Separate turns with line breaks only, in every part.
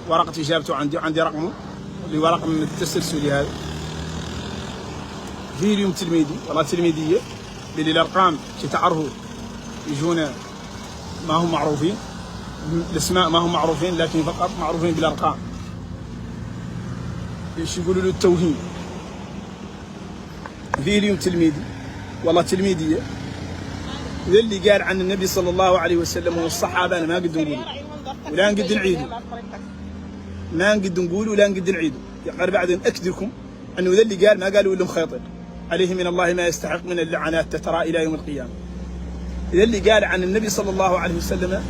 ورقة إجابته عندي رقمه اللي هو رقم التسلسلي هذا. فيه اليوم تلميذي والله تلميذية اللي الأرقام تعرفوا يجون ما هم معروفين، الأسماء ما هم معروفين لكن فقط معروفين بالأرقام. ايش يقولوا له التوهين. فيه اليوم تلميذي والله تلميذية اللي قال عن النبي صلى الله عليه وسلم والصحابة أنا ما قد نقول ولا نقد نعيده، ما نقد نقول ولا نقد نعيده. يقال بعد نأكد لكم أنه ذا اللي قال ما قالوا إلا مخيطر عليه من الله ما يستحق من اللعنات تترى إلى يوم القيامة. ذا اللي قال عن النبي صلى الله عليه وسلم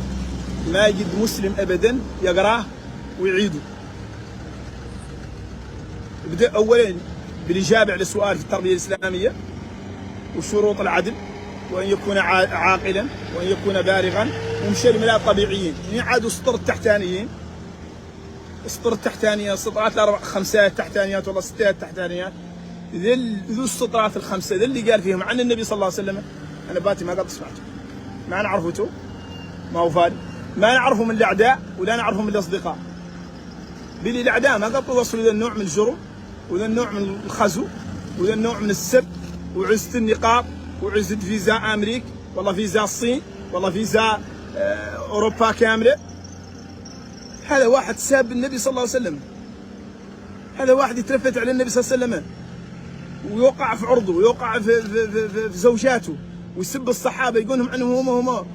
ما يجد مسلم أبدا يقراه ويعيده. بدأ أولا بالإجابة على سؤال في التربية الإسلامية وشروط العدل، وأن يكون عاقلا وأن يكون بالغا ومشي الملاء طبيعيين. يعني عادوا سطر التحتانيين، السطر التحتانية سطرات الأربع خمسات تحتانيات ولا ستات تحتانيات، ذو السطرات الخمسة ذي اللي قال فيهم عن النبي صلى الله عليه وسلم أنا باتي ما قد سمعته، ما نعرفته ما هو فارق، ما نعرفه من الأعداء ولا نعرفه من الأصدقاء. بلي الأعداء ما قد وصلوا إلى النوع من الجرم وذا النوع من الخزو وذا النوع من السب وعزة النقاب وعزة فيزا أمريك والله فيزا الصين والله فيزا أوروبا كاملة. هذا واحد ساب النبي صلى الله عليه وسلم، هذا واحد يتلفت على النبي صلى الله عليه وسلم ويوقع في عرضه ويوقع في زوجاته ويسب الصحابة يقولهم عنهم هم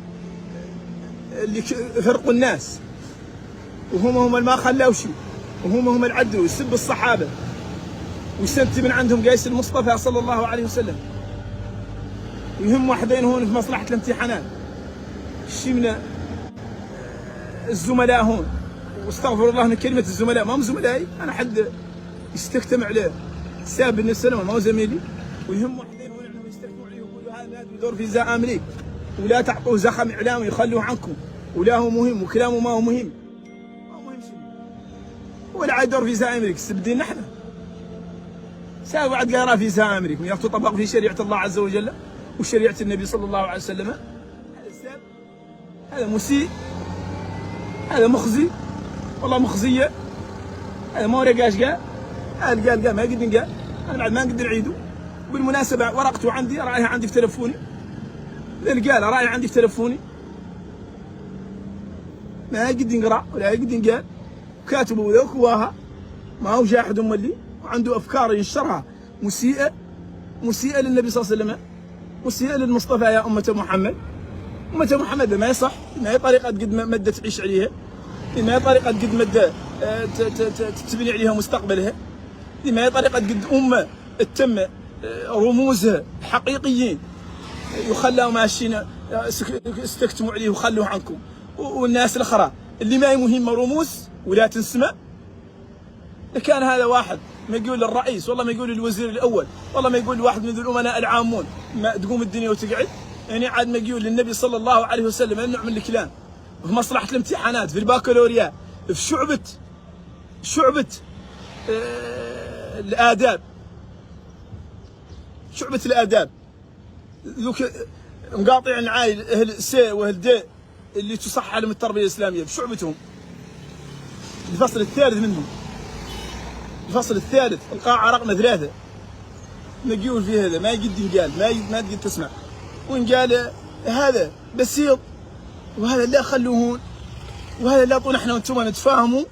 اللي فرقوا الناس وهم ما خلاوا شيء وهم العدل، ويسب الصحابة ويستنتج من عندهم قيس المصطفى صلى الله عليه وسلم. ويهم واحدين هون في مصلحة الامتحانات شيء من الزملاء هون، واستغفر الله من كلمة الزملاء، ما هم زملائي أنا حد يستكتم عليه ساب النبي صلى الله عليه وسلم ما هو زميلي. ويهم واحدين هون انهم يستكتموا عليه ويقولوا هذا بدور فيزا أمريك ولا تعطوه زخم إعلامي يخلوه عنكم ولا هو مهم وكلامه ما هو مهم، ما هو مهم شيء ولا عاد دور فيزا أمريك سبدين نحن ساب بعد قرا فيزا أمريك ويطبق في شريعة الله عز وجل وشريعة النبي صلى الله عليه وسلم. هذا ساب، هذا مسيء، هذا مخزي والله مخزية، هذا ما ورقاش قال، هذا قال ما قد قال أنا بعد ما قد نعيده. بالمناسبة ورقته عندي أراها عندي في تلفوني، اللي قال أراها عندي في تلفوني ما قد نقرأ ولا قد قال، كاتبه وذوك هواها ما هو جاحد اللي وعنده أفكار ينشرها مسيئة للنبي صلى الله عليه وسلم، مسيئة للمصطفى يا أمة محمد. أمة محمد ما يصح، ما هي طريقة قد مدة تعيش عليها، ما هي طريقة قد مدة تبني عليها مستقبلها، ما هي طريقة قد أمة تتم رموزها حقيقيين يخلوا ماشيين استكتموا عليه وخلوه عنكم. والناس الأخرى اللي ما هي مهمة رموز ولا تنسمع. كان هذا واحد ما يقول للرئيس والله ما يقول للوزير الأول والله ما يقول لواحد من الأمناء العامون ما تقوم الدنيا وتقعد، يعني عاد ما يقول للنبي صلى الله عليه وسلم النوع من الكلام في مصلحة الامتحانات في البكالوريا في شعبة الآداب، شعبة الآداب ذوك مقاطع العايل أهل سي وأهل دي اللي تصح علم التربية الإسلامية بشعبتهم. الفصل الثالث منهم، الفصل الثالث القاعة رقم 3 نقول في هذا ما قد قال ما قد تسمع، وإن قال هذا بسيط وهذا لا خلوهون وهذا لا طول احنا وانتم نتفاهموا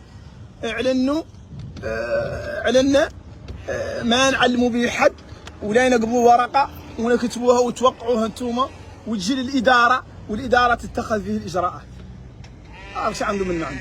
علنا ما نعلموا به حد ولا ينقبوا ورقة ونكتبوها وتوقعوها انتم وتجي للإدارة والإدارة تتخذ فيه الإجراءات. هذا شو عندهم من عندهم.